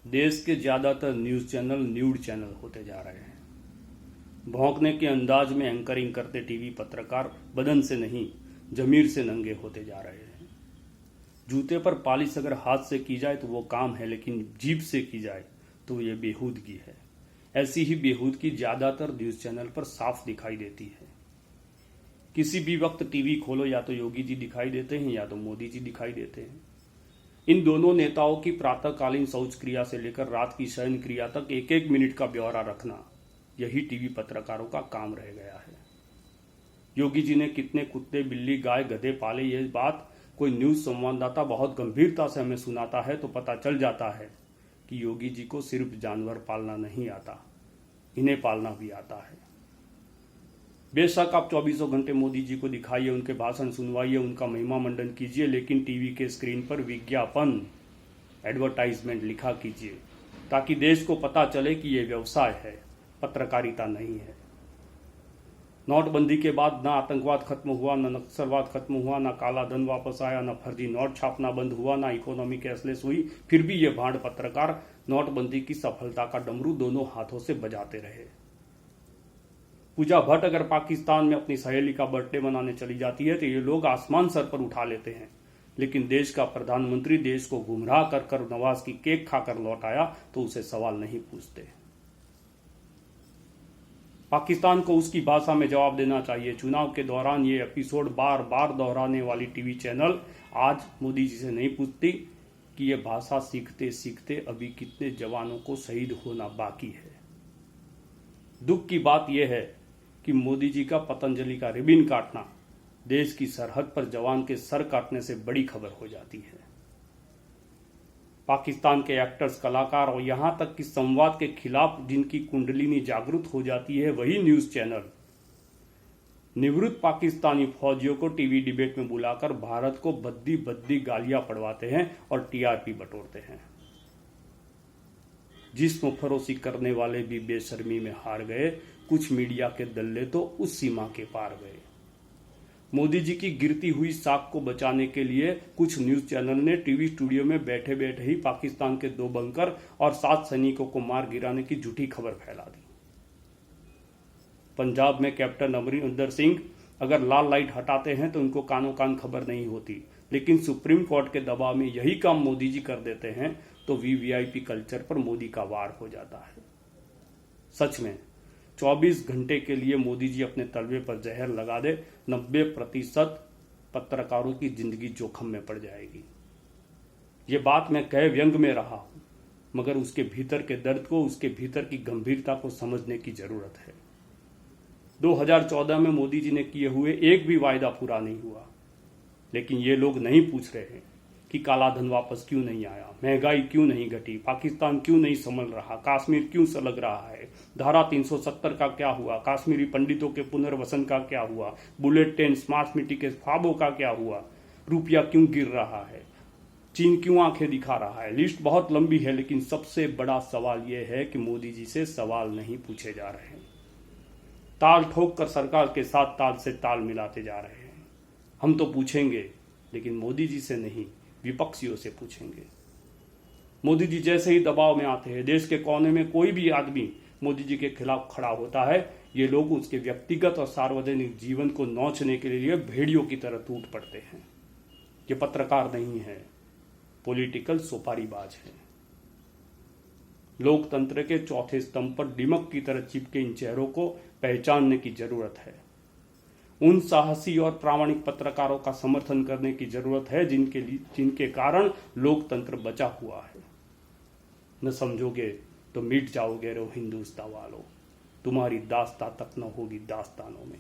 देश के ज्यादातर न्यूज चैनल न्यूड चैनल होते जा रहे हैं। भौंकने के अंदाज में एंकरिंग करते टीवी पत्रकार बदन से नहीं जमीर से नंगे होते जा रहे हैं। जूते पर पालिश अगर हाथ से की जाए तो वो काम है, लेकिन जीभ से की जाए तो ये बेहूदगी है। ऐसी ही बेहूदगी ज्यादातर न्यूज चैनल पर साफ दिखाई देती है। किसी भी वक्त टीवी खोलो या तो योगी जी दिखाई देते हैं या तो मोदी जी दिखाई देते हैं। इन दोनों नेताओं की प्रातःकालीन शौच क्रिया से लेकर रात की शयन क्रिया तक एक एक मिनट का ब्यौरा रखना, यही टीवी पत्रकारों का काम रह गया है। योगी जी ने कितने कुत्ते बिल्ली गाय गधे पाले, ये बात कोई न्यूज संवाददाता बहुत गंभीरता से हमें सुनाता है तो पता चल जाता है कि योगी जी को सिर्फ जानवर पालना नहीं आता, इन्हें पालना भी आता है। बेशक आप 24 घंटे मोदी जी को दिखाइए, उनके भाषण सुनवाइए, उनका महिमा मंडन कीजिए, लेकिन टीवी के स्क्रीन पर विज्ञापन एडवर्टाइजमेंट लिखा कीजिए ताकि देश को पता चले कि ये व्यवसाय है, पत्रकारिता नहीं है। नोटबंदी के बाद ना आतंकवाद खत्म हुआ, ना नक्सलवाद खत्म हुआ, ना काला धन वापस आया, ना फर्जी नोट छापना बंद हुआ, ना इकोनॉमी कैशलेस हुई, फिर भी ये भांड पत्रकार नोटबंदी की सफलता का डमरू दोनों हाथों से बजाते रहे। पूजा भट्ट अगर पाकिस्तान में अपनी सहेली का बर्थडे मनाने चली जाती है तो ये लोग आसमान सर पर उठा लेते हैं, लेकिन देश का प्रधानमंत्री देश को गुमराह कर नवाज की केक खाकर लौट आया तो उसे सवाल नहीं पूछते। पाकिस्तान को उसकी भाषा में जवाब देना चाहिए। चुनाव के दौरान ये एपिसोड बार बार दोहराने वाली टीवी चैनल आज मोदी जी से नहीं पूछती कि ये भाषा सीखते सीखते अभी कितने जवानों को शहीद होना बाकी है। दुख की बात यह है कि मोदी जी का पतंजलि का रिबन काटना देश की सरहद पर जवान के सर काटने से बड़ी खबर हो जाती है। पाकिस्तान के एक्टर्स, कलाकार और यहां तक कि संवाद के खिलाफ जिनकी कुंडलिनी जागृत हो जाती है, वही न्यूज चैनल निवृत्त पाकिस्तानी फौजियों को टीवी डिबेट में बुलाकर भारत को बद्दी बद्दी गालियां पड़वाते हैं और टीआरपी बटोरते हैं। जिस्म फरोशी करने वाले भी बेशर्मी में हार गए, कुछ मीडिया के दल्ले तो उस सीमा के पार गए। मोदी जी की गिरती हुई साख को बचाने के लिए कुछ न्यूज चैनल ने टीवी स्टूडियो में बैठे बैठे ही पाकिस्तान के 2 बंकर और 7 सैनिकों को मार गिराने की झूठी खबर फैला दी। पंजाब में कैप्टन अमरिंदर सिंह अगर लाल लाइट हटाते हैं तो उनको कानों कान खबर नहीं होती, लेकिन सुप्रीम कोर्ट के दबाव में यही काम मोदी जी कर देते हैं तो वीवीआईपी कल्चर पर मोदी का वार हो जाता है। सच में 24 घंटे के लिए मोदी जी अपने तलवे पर जहर लगा दे, 90% पत्रकारों की जिंदगी जोखिम में पड़ जाएगी। ये बात मैं कह व्यंग में रहा हूं, मगर उसके भीतर के दर्द को, उसके भीतर की गंभीरता को समझने की जरूरत है। 2014 में मोदी जी ने किए हुए एक भी वायदा पूरा नहीं हुआ, लेकिन ये लोग नहीं पूछ रहे हैं कि काला धन वापस क्यों नहीं आया, महंगाई क्यों नहीं घटी, पाकिस्तान क्यों नहीं संभल रहा, कश्मीर क्यों सलग रहा है, धारा 370 का क्या हुआ, कश्मीरी पंडितों के पुनर्वसन का क्या हुआ, बुलेट ट्रेन स्मार्ट सिटी के ख्वाबों का क्या हुआ, रुपया क्यों गिर रहा है, चीन क्यों आंखें दिखा रहा है। लिस्ट बहुत लंबी है, लेकिन सबसे बड़ा सवाल यह है कि मोदी जी से सवाल नहीं पूछे जा रहे हैं। ताल ठोक कर सरकार के साथ ताल से ताल मिलाते जा रहे हैं। हम तो पूछेंगे, लेकिन मोदी जी से नहीं, विपक्षियों से पूछेंगे। मोदी जी जैसे ही दबाव में आते हैं, देश के कोने में कोई भी आदमी मोदी जी के खिलाफ खड़ा होता है, ये लोग उसके व्यक्तिगत और सार्वजनिक जीवन को नोचने के लिए भेड़ियों की तरह टूट पड़ते हैं। ये पत्रकार नहीं है, पॉलिटिकल सुपारीबाज है। लोकतंत्र के चौथे स्तंभ पर दीमक की तरह चिपके इन चेहरों को पहचानने की जरूरत है। उन साहसी और प्रामाणिक पत्रकारों का समर्थन करने की जरूरत है जिनके कारण लोकतंत्र बचा हुआ है। न समझोगे तो मिट जाओगे रो हिंदुस्तान वालों, तुम्हारी दास्तां तक न होगी दास्तानों में।